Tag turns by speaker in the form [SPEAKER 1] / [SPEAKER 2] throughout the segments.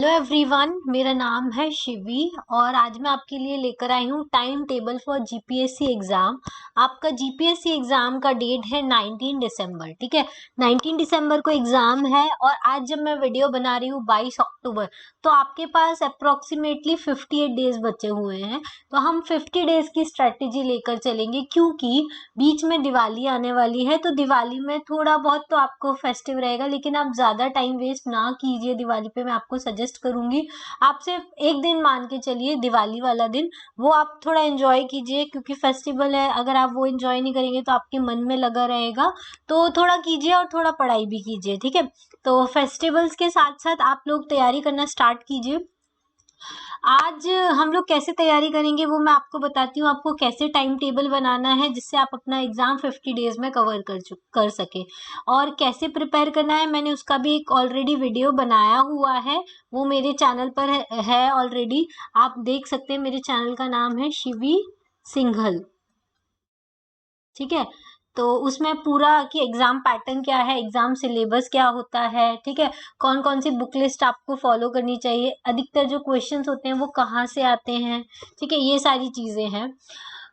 [SPEAKER 1] Hello everyone, मेरा नाम है शिवी और आज मैं आपके लिए लेकर आई हूँ time table for GPSC exam. आपका जीपीएससी एग्ज़ाम का डेट है 19 दिसंबर। ठीक है, 19 दिसंबर को एग्ज़ाम है और आज जब मैं वीडियो बना रही हूँ 22 अक्टूबर, तो आपके पास अप्रोक्सीमेटली 58 डेज बचे हुए हैं। तो हम 50 डेज की स्ट्रैटेजी लेकर चलेंगे क्योंकि बीच में दिवाली आने वाली है। तो दिवाली में थोड़ा बहुत तो आपको फेस्टिव रहेगा, लेकिन आप ज़्यादा टाइम वेस्ट ना कीजिए। दिवाली पे मैं आपको सजेस्ट करूंगी, आप सिर्फ एक दिन मान के चलिए, दिवाली वाला दिन वो आप थोड़ा एंजॉय कीजिए क्योंकि फेस्टिवल है। अगर आप वो एंजॉय नहीं करेंगे तो आपके मन में लगा रहेगा, तो थोड़ा कीजिए और थोड़ा पढ़ाई भी कीजिए। ठीक है, तो फेस्टिवल्स के साथ साथ आप लोग तैयारी करना स्टार्ट कीजिए। आज हम लोग कैसे तैयारी करेंगे वो मैं आपको बताती हूँ, आपको कैसे टाइम टेबल बनाना है जिससे आप अपना एग्जाम 50 डेज में कवर कर सके, और कैसे प्रिपेयर करना है मैंने उसका भी एक ऑलरेडी वीडियो बनाया हुआ है। वो मेरे चैनल पर है ऑलरेडी, आप देख सकते हैं। मेरे चैनल का नाम है शिवी सिंघल। ठीक है, तो उसमें पूरा कि एग्जाम पैटर्न क्या है, एग्जाम सिलेबस क्या होता है, ठीक है, कौन कौन सी बुक लिस्ट आपको फॉलो करनी चाहिए, अधिकतर जो क्वेश्चंस होते हैं वो कहाँ से आते हैं, ठीक है, ये सारी चीजें हैं।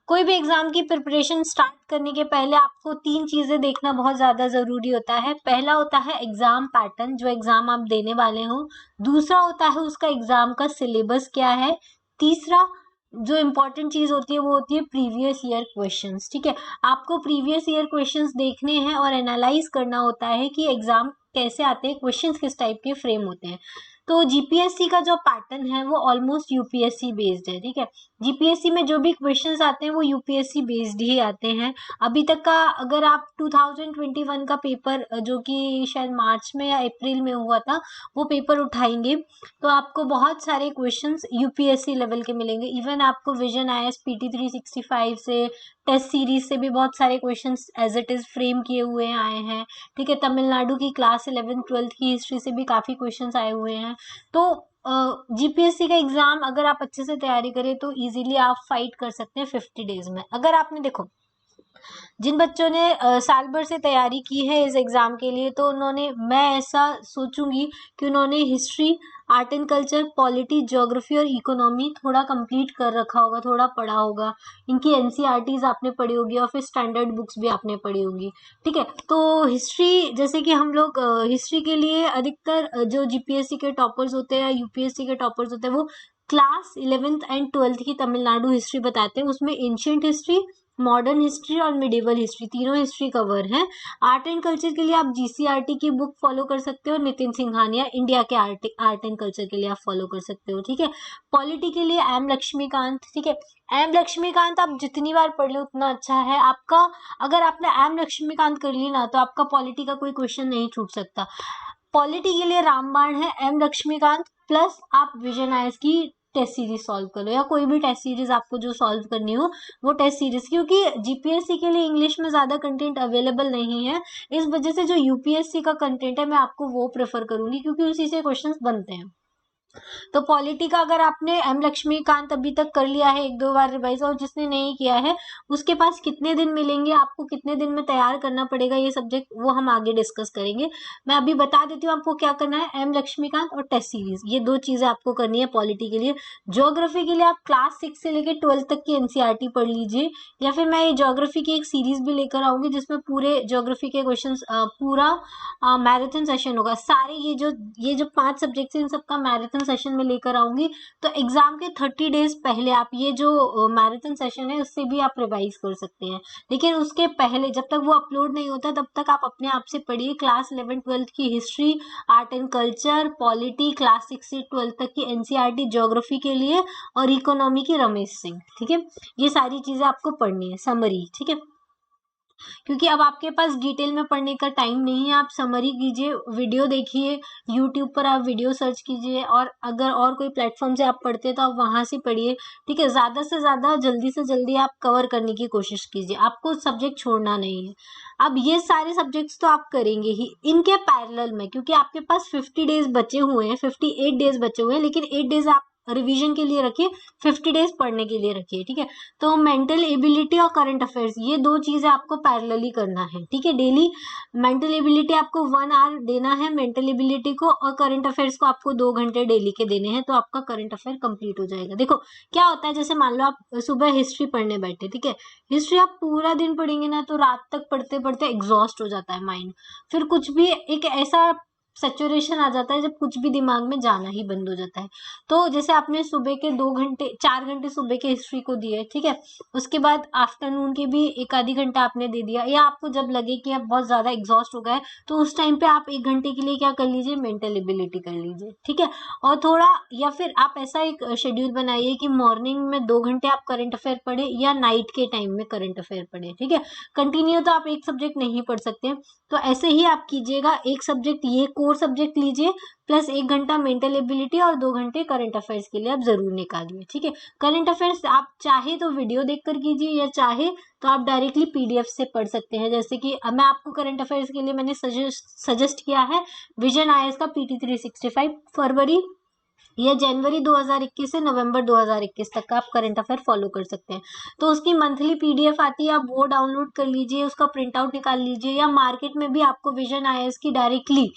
[SPEAKER 1] कोई भी एग्जाम की प्रिपरेशन स्टार्ट करने के पहले आपको 3 चीजें देखना बहुत ज्यादा जरूरी होता है। पहला होता है एग्जाम पैटर्न, जो एग्जाम आप देने वाले हो। दूसरा होता है उसका एग्जाम का सिलेबस क्या है। तीसरा जो इम्पोर्टेंट चीज होती है वो होती है प्रीवियस ईयर क्वेश्चंस। ठीक है, आपको प्रीवियस ईयर क्वेश्चंस देखने हैं और एनालाइज करना होता है कि एग्जाम कैसे आते हैं, क्वेश्चंस किस टाइप के फ्रेम होते हैं। तो जीपीएससी का जो पैटर्न है वो ऑलमोस्ट यूपीएससी बेस्ड है। ठीक है, जीपीएससी में जो भी क्वेश्चंस आते हैं वो यूपीएससी बेस्ड ही आते हैं। अभी तक का अगर आप 2021 का पेपर जो कि शायद मार्च में या अप्रैल में हुआ था, वो पेपर उठाएंगे तो आपको बहुत सारे क्वेश्चंस यूपीएससी लेवल के मिलेंगे। इवन आपको विजन आईएएस पीटी 365 से, टेस्ट सीरीज से भी बहुत सारे questions as it is frame किए हुए आए हैं। ठीक है, तमिलनाडु की क्लास 11th-12th की हिस्ट्री से भी काफी क्वेश्चंस आए हुए हैं। तो जीपीएससी का एग्जाम अगर आप अच्छे से तैयारी करें तो इजीली आप फाइट कर सकते हैं 50 डेज में। अगर आपने देखो, जिन बच्चों ने साल भर से तैयारी की है इस एग्जाम के लिए, तो उन्होंने, मैं ऐसा सोचूंगी कि उन्होंने history, art and culture, polity, geography और इकोनॉमी थोड़ा कंप्लीट कर रखा होगा, थोड़ा पढ़ा होगा। इनकी एनसीईआरटीज आपने पढ़ी होगी और फिर स्टैंडर्ड बुक्स भी आपने पढ़ी होंगी। ठीक है, तो हिस्ट्री, जैसे कि हम लोग हिस्ट्री के लिए अधिकतर जो जीपीएससी के टॉपर्स होते हैं, यूपीएससी के टॉपर्स होते हैं, वो क्लास 11th एंड 12th की तमिलनाडु हिस्ट्री बताते हैं। उसमें एंशियंट हिस्ट्री, मॉडर्न हिस्ट्री और मिडिवल हिस्ट्री, तीनों हिस्ट्री कवर है। आर्ट एंड कल्चर के लिए आप जीसीआरटी की बुक फॉलो कर सकते हो, नितिन सिंघानिया इंडिया के आर्ट एंड कल्चर के लिए आप फॉलो कर सकते हो। ठीक है, पॉलिटी के लिए एम लक्ष्मीकांत। ठीक है, एम लक्ष्मीकांत आप जितनी बार पढ़ लो उतना अच्छा है आपका। अगर आपने एम लक्ष्मीकांत कर ली ना, तो आपका पॉलिटी का कोई क्वेश्चन नहीं छूट सकता। पॉलिटी के लिए रामबाण है, एम लक्ष्मीकांत, प्लस आप विजन आईएएस की टेस्ट सीरीज सॉल्व कर लो, या कोई भी टेस्ट सीरीज आपको जो सॉल्व करनी हो वो टेस्ट सीरीज, क्योंकि जीपीएससी के लिए इंग्लिश में ज्यादा कंटेंट अवेलेबल नहीं है। इस वजह से जो यूपीएससी का कंटेंट है मैं आपको वो प्रेफर करूंगी, क्योंकि उसी से क्वेश्चंस बनते हैं। तो पॉलिटी का अगर आपने एम लक्ष्मीकांत अभी तक कर लिया है 1-2 बार रिवाइज, और जिसने नहीं किया है उसके पास कितने दिन मिलेंगे, आपको कितने दिन में तैयार करना पड़ेगा ये सब्जेक्ट, वो हम आगे डिस्कस करेंगे। मैं अभी बता देती हूँ आपको क्या करना है। एम लक्ष्मीकांत और टेस्ट सीरीज, ये 2 चीजें आपको करनी है पॉलिटी के लिए। ज्योग्राफी के लिए आप क्लास 6 से लेकर 12th तक की एनसीईआरटी पढ़ लीजिए, या फिर मैं ये ज्योग्राफी की एक सीरीज भी लेकर आऊंगी जिसमें पूरे ज्योग्राफी के क्वेश्चन, पूरा मैराथन सेशन होगा। सारे ये जो 5 सब्जेक्ट है इन सबका मैराथन सेशन में लेकर आऊंगी। तो एग्जाम के 30 डेज पहले आप ये जो मैराथन सेशन है उससे भी आप रिवाइज कर सकते हैं। लेकिन उसके पहले, जब तक वो अपलोड नहीं होता तब तक आप अपने आप से पढ़िए क्लास 11th-12th की history, art and culture, polity, class 6 से 12th तक की एनसीईआरटी ज्योग्राफी के लिए, और इकोनॉमी की रमेश सिंह। ठीक है, ये सारी चीजें आपको पढ़नी है, समरी। ठीक है, क्योंकि अब आपके पास डिटेल में पढ़ने का टाइम नहीं है, आप समरी कीजिए, वीडियो देखिए, यूट्यूब पर आप वीडियो सर्च कीजिए, और अगर और कोई प्लेटफॉर्म से आप पढ़ते हैं तो आप वहां से पढ़िए। ठीक है, ज्यादा से ज्यादा जल्दी से जल्दी आप कवर करने की कोशिश कीजिए, आपको सब्जेक्ट छोड़ना नहीं है। अब ये सारे सब्जेक्ट्स तो आप करेंगे ही, इनके पैरेलल में, क्योंकि आपके पास 50 डेज बचे हुए हैं, 58 डेज बचे हुए हैं, लेकिन 8 डेज आप रिवीजन के लिए रखिए, 50 डेज पढ़ने के लिए रखिए, ठीक है। तो मेंटल एबिलिटी और करंट अफेयर्स, ये दो चीजें आपको पैरेलली करना है, ठीक है। डेली मेंटल एबिलिटी आपको 1 आवर देना है मेंटल एबिलिटी को, और करंट अफेयर्स को आपको 2 घंटे डेली के देने हैं, तो आपका करंट अफेयर कंप्लीट हो जाएगा। देखो क्या होता है, जैसे मान लो आप सुबह हिस्ट्री पढ़ने बैठे, ठीक है, हिस्ट्री आप पूरा दिन पढ़ेंगे ना, तो रात तक पढ़ते पढ़ते एग्जॉस्ट हो जाता है माइंड, फिर कुछ भी एक ऐसा सैचुरेशन आ जाता है जब कुछ भी दिमाग में जाना ही बंद हो जाता है। तो जैसे आपने सुबह के 4 घंटे सुबह के हिस्ट्री को दिए, ठीक है, उसके बाद आफ्टरनून के भी 1 आधी घंटा आपने दे दिया, या आपको जब लगे कि आप बहुत ज्यादा एग्जॉस्ट हो गए, तो उस टाइम पे आप 1 घंटे के लिए क्या कर लीजिए, मेंटल एबिलिटी कर लीजिए, ठीक है। और थोड़ा, या फिर आप ऐसा एक शेड्यूल बनाइए कि मॉर्निंग में 2 घंटे आप करंट अफेयर पढ़े, या नाइट के टाइम में करंट अफेयर पढ़े, ठीक है। कंटिन्यू तो आप एक सब्जेक्ट नहीं पढ़ सकते, तो ऐसे ही आप कीजिएगा, एक सब्जेक्ट ये कोर सब्जेक्ट लीजिए, प्लस 1 घंटा मेंटल एबिलिटी और 2 घंटे करंट अफेयर्स के लिए आप जरूर निकालिए, ठीक है। करंट अफेयर्स आप चाहे तो वीडियो देखकर कीजिए, या चाहे तो आप डायरेक्टली पीडीएफ से पढ़ सकते हैं। जैसे कि अब मैं आपको करंट अफेयर्स के लिए मैंने सजेस्ट किया है विजन आईएएस का पीटी 365 फरवरी या जनवरी 2021 से नवंबर 2021 तक का आप करंट अफेयर फॉलो कर सकते हैं। तो उसकी मंथली पीडीएफ आती है, आप वो डाउनलोड कर लीजिए, उसका प्रिंट आउट निकाल लीजिए, या मार्केट में भी आपको विजन आईएएस की डायरेक्टली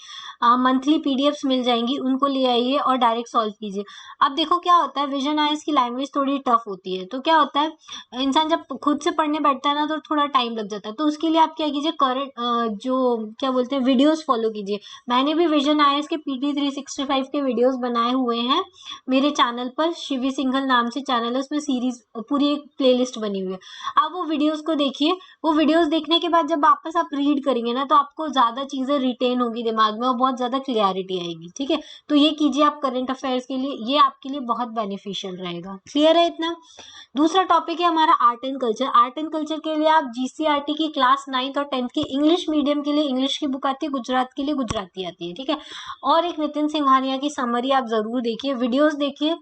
[SPEAKER 1] मंथली पीडीएफ्स मिल जाएंगी, उनको ले आइए और डायरेक्ट सॉल्व कीजिए। अब देखो क्या होता है, विजन आईएएस की लैंग्वेज थोड़ी टफ होती है, तो क्या होता है, इंसान जब खुद से पढ़ने बैठता है ना, तो थोड़ा टाइम लग जाता है। तो उसके लिए आप क्या कीजिए, करंट जो क्या बोलते हैं, वीडियोस फॉलो कीजिए। मैंने भी विजन आईएएस के पीटी 365 के वीडियोस बनाए हुए हैं मेरे चैनल पर, शिवी सिंघल नाम से चैनल है, उसमें सीरीज पूरी एक प्लेलिस्ट बनी हुई है। आप वो वीडियोस को देखिए, वो वीडियोस देखने के बाद जब वापस आप रीड करेंगे ना, तो आपको ज्यादा चीजें रिटेन होगी दिमाग में और बहुत ज्यादा क्लियरिटी आएगी, ठीक है। तो ये कीजिए आप करंट अफेयर्स के लिए, ये आपके लिए बहुत बेनिफिशियल रहेगा। क्लियर है इतना? दूसरा टॉपिक है हमारा art and culture. Art and culture के लिए आप जीसीईआरटी की क्लास 9th और 10th की इंग्लिश मीडियम के लिए इंग्लिश की बुक आती है, गुजरात के लिए गुजराती आती है, ठीक है। और एक नितिन सिंघानिया की समरी आप जरूर देखिए, वीडियोस देखिए,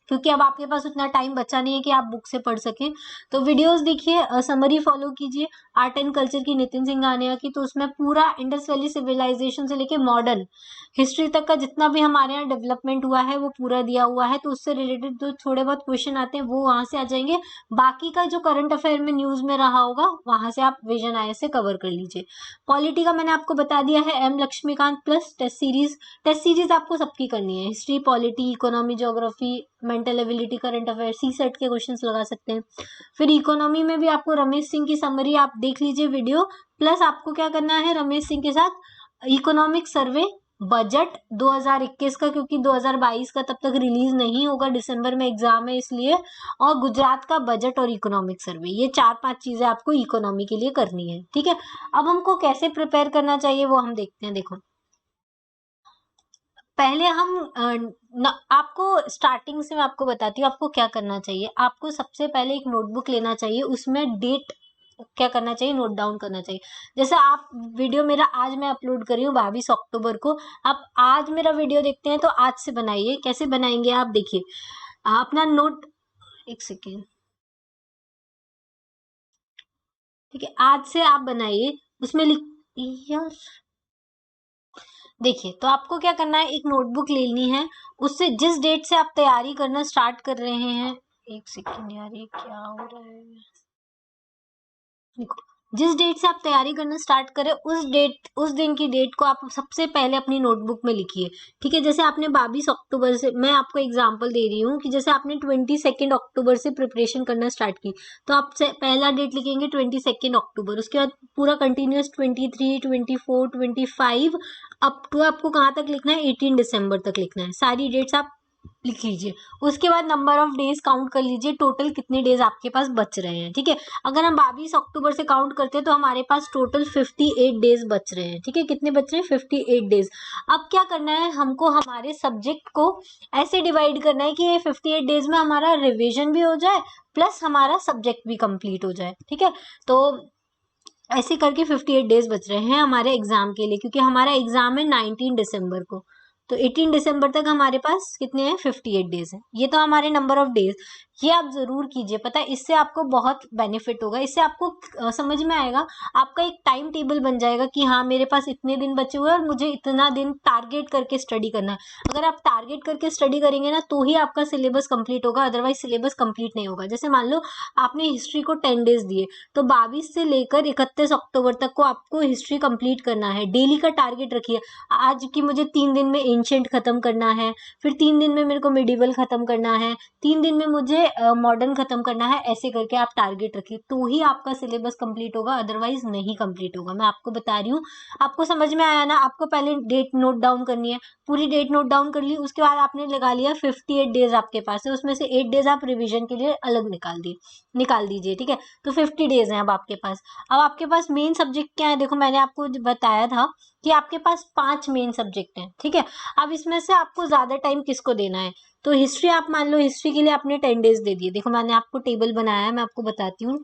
[SPEAKER 1] क्योंकि अब आपके पास उतना टाइम बचा नहीं है कि आप बुक से पढ़ सकें, तो वीडियोस देखिए, समरी फॉलो कीजिए आर्ट एंड कल्चर की नितिन सिंघानिया की। तो उसमें पूरा इंडस वैली सिविलाइजेशन से लेके मॉडर्न हिस्ट्री तक का जितना भी हमारे यहाँ डेवलपमेंट हुआ है वो पूरा दिया हुआ है। तो उससे रिलेटेड जो थोड़े बहुत क्वेश्चन आते हैं वो वहां से आ जाएंगे, बाकी का जो करंट अफेयर में न्यूज में रहा होगा वहां से आप विजन आईएएस से कवर कर लीजिए। पॉलिटी का मैंने आपको बता दिया है, M Laxmikant plus test series आपको सबकी करनी है, history, polity, economy, geography, mental ability, current affair, C SAT के क्वेश्चंस लगा सकते हैं। फिर इकोनॉमी में भी आपको रमेश सिंह की समरी आप देख लीजिए वीडियो, प्लस आपको क्या करना है रमेश सिंह के साथ इकोनॉमिक सर्वे बजट 2021 का, क्योंकि 2022 का तब तक रिलीज नहीं होगा, दिसंबर में एग्जाम है इसलिए, और गुजरात का बजट और इकोनॉमिक सर्वे, ये 4-5 चीजें आपको इकोनॉमी के लिए करनी है, ठीक है। अब हमको कैसे प्रिपेयर करना चाहिए वो हम देखते हैं। देखो पहले आपको स्टार्टिंग से मैं आपको बताती हूँ आपको क्या करना चाहिए। आपको सबसे पहले एक नोटबुक लेना चाहिए, उसमें डेट क्या करना चाहिए, नोट डाउन करना चाहिए। जैसे आप वीडियो मेरा आज मैं अपलोड कर रही हूँ 22 अक्टूबर को, आप आज मेरा वीडियो देखते हैं तो आज से बनाइए। कैसे बनाएंगे आप देखिए, अपना नोट, एक सेकेंड, ठीक है, आज से आप बनाइए, उसमें लिख, यार देखिए, तो आपको क्या करना है, एक नोटबुक लेनी है, उससे जिस डेट से आप तैयारी करना स्टार्ट कर रहे हैं, एक सेकेंड यार ये क्या हो रहा है, देखो जिस डेट से आप तैयारी करना स्टार्ट करें उस दिन की डेट को आप सबसे पहले अपनी नोटबुक में लिखिए, ठीक है। जैसे आपने 22 अक्टूबर से, मैं आपको एग्जांपल दे रही हूँ कि जैसे आपने 22 अक्टूबर से प्रिपरेशन करना स्टार्ट की, तो आप पहला डेट लिखेंगे 22 अक्टूबर, उसके बाद पूरा कंटिन्यूस 23, 24, 25 अप टू आपको कहाँ तक लिखना है, 18 दिसंबर तक लिखना है। सारी डेट्स आप लिख लीजिए। उसके बाद नंबर ऑफ डेज काउंट कर लीजिए, टोटल कितने डेज आपके पास बच रहे हैं, ठीक है। अगर हम 22 अक्टूबर से काउंट करते हैं तो हमारे पास टोटल 58 डेज बच रहे हैं, ठीक है। कितने बच रहे हैं, 58 डेज। अब क्या करना है, हमको हमारे सब्जेक्ट को ऐसे डिवाइड करना है कि ये 58 डेज में हमारा रिविजन भी हो जाए प्लस हमारा सब्जेक्ट भी कंप्लीट हो जाए, ठीक है। तो ऐसे करके 58 डेज बच रहे हैं हमारे एग्जाम के लिए, क्योंकि हमारा एग्जाम है 19 दिसंबर को, तो 18 दिसंबर तक हमारे पास कितने हैं, 58 डेज है। ये तो हमारे नंबर ऑफ डेज। ये आप जरूर कीजिए। पता है इससे आपको बहुत बेनिफिट होगा, इससे आपको समझ में आएगा, आपका एक टाइम टेबल बन जाएगा कि हाँ मेरे पास इतने दिन बचे हुए हैं और मुझे इतना दिन टारगेट करके स्टडी करना है। अगर आप टारगेट करके स्टडी करेंगे ना तो ही आपका सिलेबस कंप्लीट होगा, अदरवाइज सिलेबस कंप्लीट नहीं होगा। जैसे मान लो आपने हिस्ट्री को 10 डेज दिए, तो 22 से लेकर 31 अक्टूबर तक को आपको हिस्ट्री कंप्लीट करना है। डेली का टारगेट रखिए, आज की मुझे 3 दिन में एंशिएंट खत्म करना है, फिर 3 दिन में मेरे को मिडिवल खत्म करना है, 3 दिन में मुझे मॉडर्न खत्म करना है। ऐसे करके आप टारगेट रखिए तो ही आपका सिलेबस कंप्लीट होगा, अदरवाइज नहीं कंप्लीट होगा। मैं आपको बता रही हूँ, आपको समझ में आया ना। आपको पहले डेट नोट डाउन करनी है, पूरी डेट नोट डाउन कर ली, उसके बाद आपने लगा लिया 58 डेज आपके पास है, उसमें से 8 डेज आप रिविजन के लिए अलग निकाल दीजिए, ठीक है। तो 50 डेज हैं अब आपके पास। अब आपके पास मेन सब्जेक्ट क्या है, देखो मैंने आपको बताया था कि आपके पास 5 मेन सब्जेक्ट हैं, ठीक है। अब इसमें से आपको ज्यादा टाइम किसको देना है, तो हिस्ट्री आप मान लो, हिस्ट्री के लिए आपने 10 डेज दे दिए। देखो मैंने आपको टेबल बनाया है, मैं आपको बताती हूँ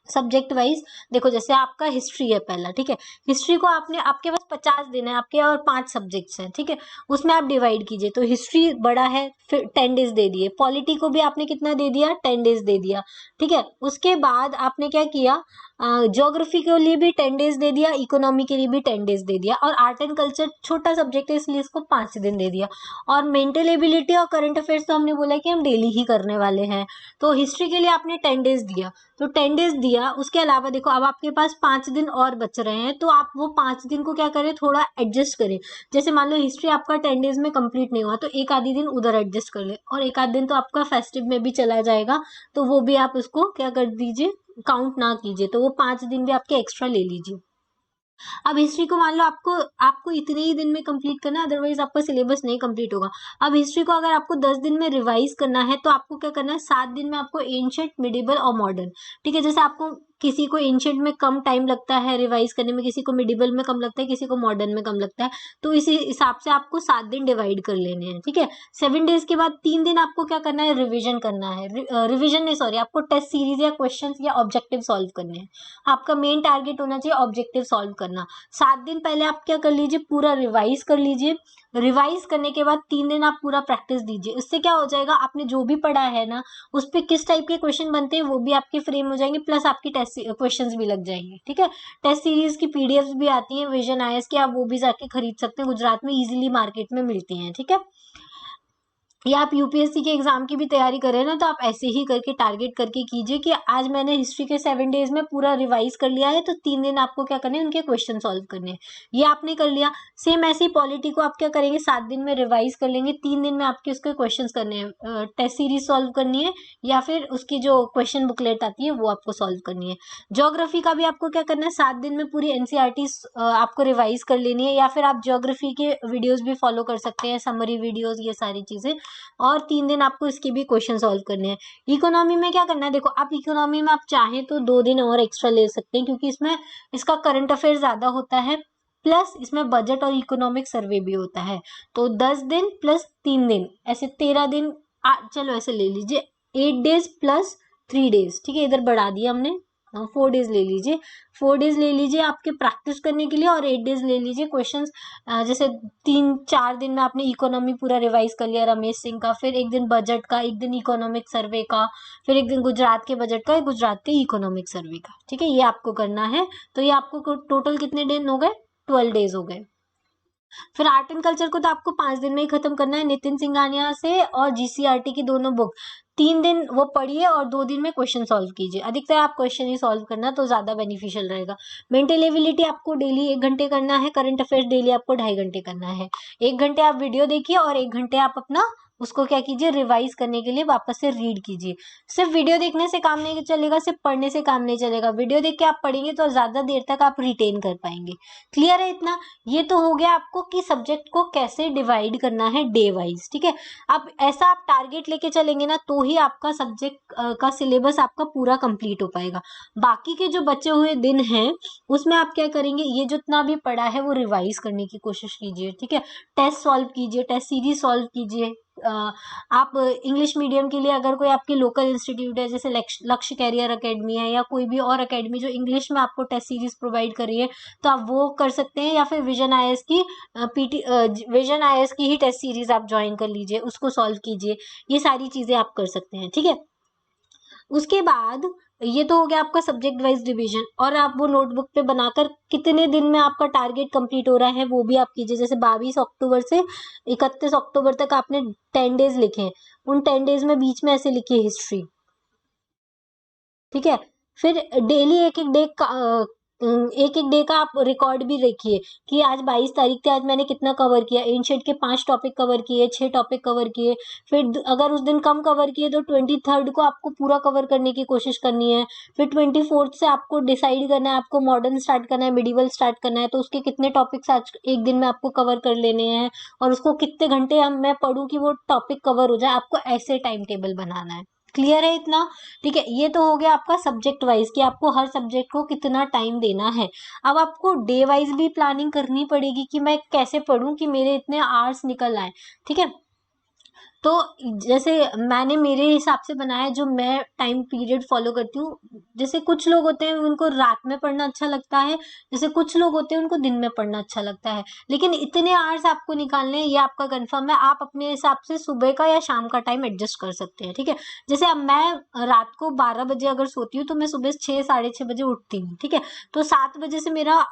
[SPEAKER 1] सब्जेक्ट वाइज। देखो जैसे आपका हिस्ट्री है पहला, ठीक है। हिस्ट्री को आपने, आपके पास 50 दिन है आपके और 5 सब्जेक्ट्स हैं, ठीक है। उसमें आप डिवाइड कीजिए, तो हिस्ट्री बड़ा है, फिर 10 डेज दे दिए। पॉलिटी को भी आपने कितना दे दिया, 10 डेज दे दिया, ठीक है। उसके बाद आपने क्या किया, ज्योग्राफी के लिए भी 10 डेज दे दिया, इकोनॉमी के लिए भी 10 डेज दे दिया, और आर्ट एंड कल्चर छोटा सब्जेक्ट है इसलिए इसको 5 दिन दे दिया। और मेंटल एबिलिटी और करंट अफेयर्स तो हमने बोला कि हम डेली ही करने वाले हैं। तो हिस्ट्री के लिए आपने 10 डेज दिया, तो 10 डेज दिया। उसके अलावा देखो अब आपके पास 5 दिन और बच रहे हैं, तो आप वो 5 दिन को क्या करें, थोड़ा एडजस्ट करें। जैसे मान लो हिस्ट्री आपका 10 डेज में कंप्लीट नहीं हुआ, तो एक आधी दिन उधर एडजस्ट कर ले, और एक आध दिन तो आपका फेस्टिव में भी चला जाएगा, तो वो भी आप उसको क्या कर दीजिए, काउंट ना कीजिए, तो वो 5 दिन भी आपके एक्स्ट्रा ले लीजिए। अब हिस्ट्री को मान लो आपको आपको इतने ही दिन में कंप्लीट करना है, अदरवाइज आपका सिलेबस नहीं कंप्लीट होगा। अब हिस्ट्री को अगर आपको 10 दिन में रिवाइज करना है, तो आपको क्या करना है, 7 दिन में आपको एंशिएंट, मिडिवल और मॉडर्न, ठीक है। जैसे आपको किसी को एंशिएंट में कम टाइम लगता है रिवाइज करने में, किसी को मिडिवल में कम लगता है, किसी को मॉडर्न में कम लगता है, तो इसी हिसाब से आपको 7 दिन डिवाइड कर लेने हैं, ठीक है। 7 डेज के बाद 3 दिन आपको क्या करना है, रिविजन करना है। रिविजन नहीं, सॉरी, आपको टेस्ट सीरीज या क्वेश्चन या ऑब्जेक्टिव सॉल्व करने हैं। आपका मेन टारगेट होना चाहिए ऑब्जेक्टिव सॉल्व करना। 7 दिन पहले आप क्या कर लीजिए, पूरा रिवाइज कर लीजिए। रिवाइज करने के बाद 3 दिन आप पूरा प्रैक्टिस दीजिए। इससे क्या हो जाएगा, आपने जो भी पढ़ा है ना, उस पे किस टाइप के क्वेश्चन बनते हैं वो भी आपके फ्रेम हो जाएंगे, प्लस आपकी टेस्ट क्वेश्चंस भी लग जाएंगे, ठीक है। टेस्ट सीरीज की पीडीएफ भी आती है विजन आईएएस की, आप वो भी जाके खरीद सकते हैं, गुजरात में इजीली मार्केट में मिलती हैं, ठीक है। या आप यूपीएससी के एग्जाम की भी तैयारी कर रहे हैं ना, तो आप ऐसे ही करके टारगेट करके कीजिए कि आज मैंने हिस्ट्री के 7 डेज में पूरा रिवाइज कर लिया है, तो 3 दिन आपको क्या करने हैं, उनके क्वेश्चन सॉल्व करने हैं। ये आपने कर लिया। सेम ऐसे ही पॉलिटी को आप क्या करेंगे, 7 दिन में रिवाइज कर लेंगे, 3 दिन में आपके उसके क्वेश्चन करने हैं, टेस्ट सीरीज सॉल्व करनी है, या फिर उसकी जो क्वेश्चन बुकलेट आती है वो आपको सॉल्व करनी है। ज्योग्राफी का भी आपको क्या करना है, 7 दिन में पूरी एनसीईआरटी आपको रिवाइज कर लेनी है, या फिर आप ज्योग्राफी के वीडियोज भी फॉलो कर सकते हैं, समरी वीडियोज, ये सारी चीजें। और 3 दिन आपको इसके भी क्वेश्चन सॉल्व करने हैं। इकोनॉमी में क्या करना है, देखो आप इकोनॉमी में आप चाहें तो 2 दिन और एक्स्ट्रा ले सकते हैं, क्योंकि इसमें इसका करंट अफेयर ज्यादा होता है, प्लस इसमें बजट और इकोनॉमिक सर्वे भी होता है। तो 10 दिन प्लस 3 दिन, ऐसे 13 दिन। चलो ऐसे ले लीजिए, 8 डेज प्लस 3 डेज, ठीक है। इधर बढ़ा दिया हमने, 4 डेज ले लीजिए। 4 डेज ले लीजिए आपके प्रैक्टिस करने के लिए, और 8 डेज ले लीजिए क्वेश्चंस। जैसे 3-4 दिन में आपने इकोनॉमी पूरा रिवाइज कर लिया रमेश सिंह का, फिर एक दिन बजट का, एक दिन इकोनॉमिक सर्वे का, फिर एक दिन गुजरात के बजट का, गुजरात के इकोनॉमिक सर्वे का, ठीक है। ये आपको करना है। तो ये आपको टोटल कितने दिन हो गए, 12 डेज हो गए। फिर आर्ट एंड कल्चर को तो आपको 5 दिन में ही खत्म करना है, नितिन सिंघानिया से और जीसीईआरटी की दोनों बुक। 3 दिन वो पढ़िए और 2 दिन में क्वेश्चन सॉल्व कीजिए। अधिकतर आप क्वेश्चन ही सॉल्व करना, तो ज्यादा बेनिफिशियल रहेगा। मेंटल एबिलिटी आपको डेली 1 घंटे करना है, करंट अफेयर्स डेली आपको 2.5 घंटे करना है। 1 घंटे आप वीडियो देखिए और 1 घंटे आप अपना उसको क्या कीजिए, रिवाइज करने के लिए वापस से रीड कीजिए। सिर्फ वीडियो देखने से काम नहीं चलेगा, सिर्फ पढ़ने से काम नहीं चलेगा। वीडियो देख के आप पढ़ेंगे तो ज्यादा देर तक आप रिटेन कर पाएंगे। क्लियर है इतना? ये तो हो गया आपको कि सब्जेक्ट को कैसे डिवाइड करना है डे वाइज, ठीक है। अब ऐसा आप टारगेट लेके चलेंगे ना, तो ही आपका सब्जेक्ट का सिलेबस आपका पूरा कंप्लीट हो पाएगा। बाकी के जो बचे हुए दिन हैं उसमें आप क्या करेंगे, ये जितना भी पढ़ा है वो रिवाइज करने की कोशिश कीजिए, ठीक है। टेस्ट सॉल्व कीजिए, टेस्ट सीरीज सॉल्व कीजिए। आप इंग्लिश मीडियम के लिए अगर कोई आपकी लोकल इंस्टीट्यूट है, जैसे लक्ष्य कैरियर एकेडमी है, या कोई भी और एकेडमी जो इंग्लिश में आपको टेस्ट सीरीज प्रोवाइड कर रही है, तो आप वो कर सकते हैं। या फिर विजन आईएएस की विजन आईएएस की ही टेस्ट सीरीज आप ज्वाइन कर लीजिए, उसको सॉल्व कीजिए। ये सारी चीजें आप कर सकते हैं, ठीक है। उसके बाद ये तो हो गया आपका सब्जेक्ट वाइज डिवीजन, और आप वो नोटबुक पे बनाकर कितने दिन में आपका टारगेट कंप्लीट हो रहा है वो भी आप कीजिए। जैसे 22 अक्टूबर से 31 अक्टूबर तक आपने 10 डेज लिखे हैं, उन 10 डेज में बीच में ऐसे लिखिए हिस्ट्री, ठीक है। फिर डेली एक एक डे का आप रिकॉर्ड भी रखिए कि आज 22 तारीख थी, आज मैंने कितना कवर किया। एंशिएंट के 5 टॉपिक कवर किए, 6 टॉपिक कवर किए। फिर अगर उस दिन कम कवर किए तो 23rd को आपको पूरा कवर करने की कोशिश करनी है। फिर 24th से आपको डिसाइड करना है आपको मॉडर्न स्टार्ट करना है, मिडिवल स्टार्ट करना है, तो उसके कितने टॉपिक्स आज एक दिन में आपको कवर कर लेने हैं, और उसको कितने घंटे मैं पढ़ूं कि वो टॉपिक कवर हो जाए। आपको ऐसे टाइम टेबल बनाना है। क्लियर है इतना? ठीक है, ये तो हो गया आपका सब्जेक्ट वाइज कि आपको हर सब्जेक्ट को कितना टाइम देना है। अब आपको डे वाइज भी प्लानिंग करनी पड़ेगी कि मैं कैसे पढूं कि मेरे इतने आवर्स निकल आए, ठीक है। तो जैसे मैंने मेरे हिसाब से बनाया, जो मैं टाइम पीरियड फॉलो करती हूँ। जैसे कुछ लोग होते हैं उनको रात में पढ़ना अच्छा लगता है, जैसे कुछ लोग होते हैं उनको दिन में पढ़ना अच्छा लगता है, लेकिन इतने आवर्स आपको निकालने हैं ये आपका कंफर्म है। आप अपने हिसाब से सुबह का या शाम का टाइम एडजस्ट कर सकते हैं, ठीक है। जैसे अब मैं रात को 12 बजे अगर सोती हूँ तो मैं सुबह 6 साढ़े 6 बजे उठती हूँ, ठीक है। तो 7 बजे से मेरा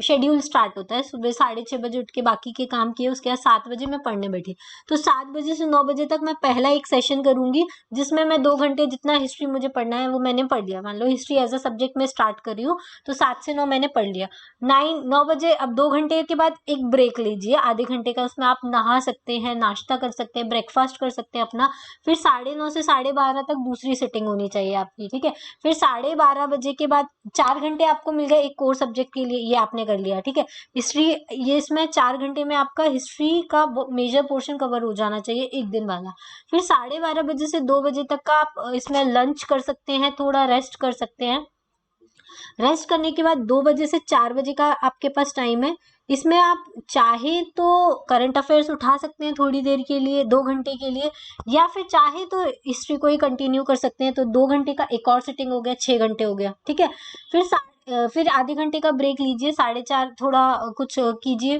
[SPEAKER 1] शेड्यूल स्टार्ट होता है। सुबह 6:30 बजे उठ के बाकी के काम किए, उसके बाद 7 बजे मैं पढ़ने बैठी। तो 7 बजे से 9 बजे तक मैं पहला एक सेशन करूंगी, जिसमें मैं 2 घंटे जितना हिस्ट्री मुझे पढ़ना है वो मैंने पढ़ लिया। मान लो हिस्ट्री एज अ सब्जेक्ट में स्टार्ट कर रही हूँ, तो 7 से 9 मैंने पढ़ लिया। 9 बजे अब 2 घंटे के बाद एक ब्रेक लीजिए आधे घंटे का, उसमें आप नहा सकते हैं, नाश्ता कर सकते हैं, ब्रेकफास्ट कर सकते हैं अपना। फिर 9:30 से 12:30 तक दूसरी सिटिंग होनी चाहिए आपकी, ठीक है। फिर 12:30 बजे के बाद 4 घंटे आपको मिल गए एक कोर सब्जेक्ट के लिए, ये आपने कर लिया, ठीक है। हिस्ट्री, ये इसमें 4 घंटे में आपका हिस्ट्री का मेजर पोर्शन कवर हो जाना चाहिए एक दिन वाला। फिर 12:30 बजे से 2 बजे तक का आप इसमें लंच कर सकते हैं, थोड़ा रेस्ट कर सकते हैं। रेस्ट करने के बाद 2 बजे से 4 बजे का आपके पास टाइम है। इसमें आप चाहे तो करंट अफेयर्स उठा सकते हैं थोड़ी देर के लिए, 2 घंटे के लिए, या फिर चाहे तो हिस्ट्री को ही कंटिन्यू कर सकते हैं। तो 2 घंटे का एक और सिटिंग हो गया, 6 घंटे हो गया, ठीक है। फिर आधे घंटे का ब्रेक लीजिए, 4:30 थोड़ा कुछ कीजिए,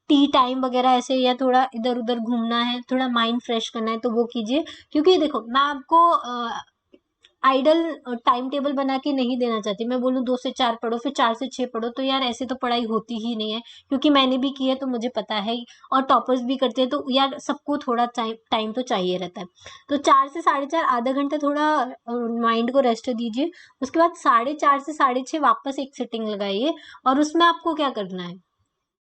[SPEAKER 1] टी टाइम वगैरह ऐसे, या थोड़ा इधर उधर घूमना है, थोड़ा माइंड फ्रेश करना है तो वो कीजिए। क्योंकि देखो मैं आपको आइडल टाइम टेबल बना के नहीं देना चाहती। मैं बोलूँ 2 से 4 पढ़ो, फिर 4 से 6 पढ़ो, तो यार ऐसे तो पढ़ाई होती ही नहीं है। क्योंकि मैंने भी की है तो मुझे पता है, और टॉपर्स भी करते हैं, तो यार सबको थोड़ा टाइम तो चाहिए रहता है। तो 4 से 4:30 आधा घंटा थोड़ा माइंड को रेस्ट दीजिए। उसके बाद 4:30 से 6:30 वापस एक सिटिंग लगाइए, और उसमें आपको क्या करना है,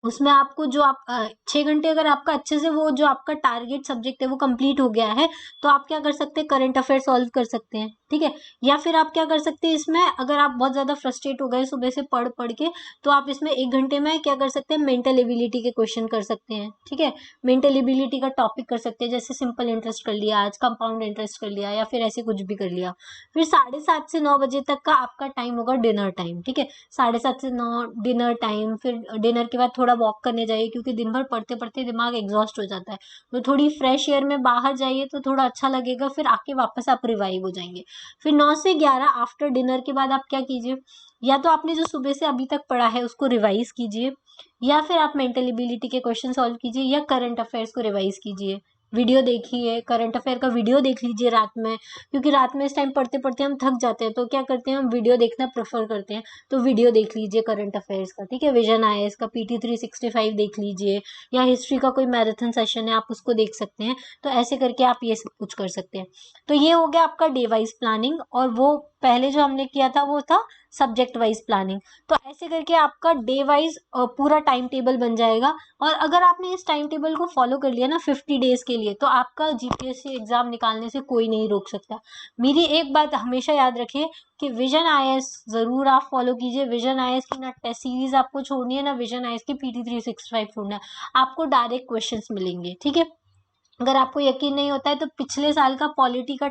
[SPEAKER 1] उसमें आपको जो आप 6 घंटे अगर आपका अच्छे से वो जो आपका टारगेट सब्जेक्ट है वो कंप्लीट हो गया है, तो आप क्या कर सकते हैं, करंट अफेयर सॉल्व कर सकते हैं, ठीक है। या फिर आप क्या कर सकते हैं, इसमें अगर आप बहुत ज्यादा फ्रस्ट्रेट हो गए सुबह से पढ़ पढ़ के, तो आप इसमें 1 घंटे में क्या कर सकते हैं, मेंटल एबिलिटी के क्वेश्चन कर सकते हैं, ठीक है। मेंटल एबिलिटी का टॉपिक कर सकते हैं, जैसे सिंपल इंटरेस्ट कर लिया आज, कंपाउंड इंटरेस्ट कर लिया, या फिर ऐसे कुछ भी कर लिया। फिर 7:30 से 9 बजे तक का आपका टाइम होगा डिनर टाइम, ठीक है। 7:30 से 9 डिनर टाइम। फिर डिनर के बाद थोड़ा वॉक करने जाइए, क्योंकि दिन भर पढ़ते पढ़ते दिमाग एग्जॉस्ट हो जाता है, तो थोड़ी फ्रेश एयर में बाहर जाइए तो थोड़ा अच्छा लगेगा। फिर आके वापस आप रिवाइव हो जाएंगे। फिर 9 से 11 आफ्टर डिनर के बाद आप क्या कीजिए, या तो आपने जो सुबह से अभी तक पढ़ा है उसको रिवाइज कीजिए, या फिर आप मेंटल एबिलिटी के क्वेश्चन सॉल्व कीजिए, या करंट अफेयर्स को रिवाइज कीजिए। वीडियो देखिए, करंट अफेयर का वीडियो देख लीजिए रात में, क्योंकि रात में इस टाइम पढ़ते पढ़ते हम थक जाते हैं, तो क्या करते हैं हम वीडियो देखना प्रेफर करते हैं। तो वीडियो देख लीजिए करंट अफेयर्स का, ठीक है। विजन आईएएस का PT 365 देख लीजिए, या हिस्ट्री का कोई मैराथन सेशन है आप उसको देख सकते हैं। तो ऐसे करके आप ये सब कुछ कर सकते हैं। तो ये हो गया आपका डे वाइज प्लानिंग, और वो पहले जो हमने किया था वो था सब्जेक्ट वाइज प्लानिंग। तो ऐसे करके आपका डे वाइज पूरा टाइम टेबल बन जाएगा। और अगर आपने इस टाइम टेबल को फॉलो कर लिया ना 50 डेज के लिए, तो आपका GPSC एग्जाम निकालने से कोई नहीं रोक सकता। मेरी एक बात हमेशा याद रखिए कि विजन आईएएस जरूर आप फॉलो कीजिए। विजन आईएएस की ना टेस्ट सीरीज आपको छोड़नी है, ना विजन आईएएस की PT 365 छोड़ना है। आपको डायरेक्ट क्वेश्चंस मिलेंगे, ठीक है। अगर आपको यकीन नहीं होता है तो पिछले साल का पॉलिटी का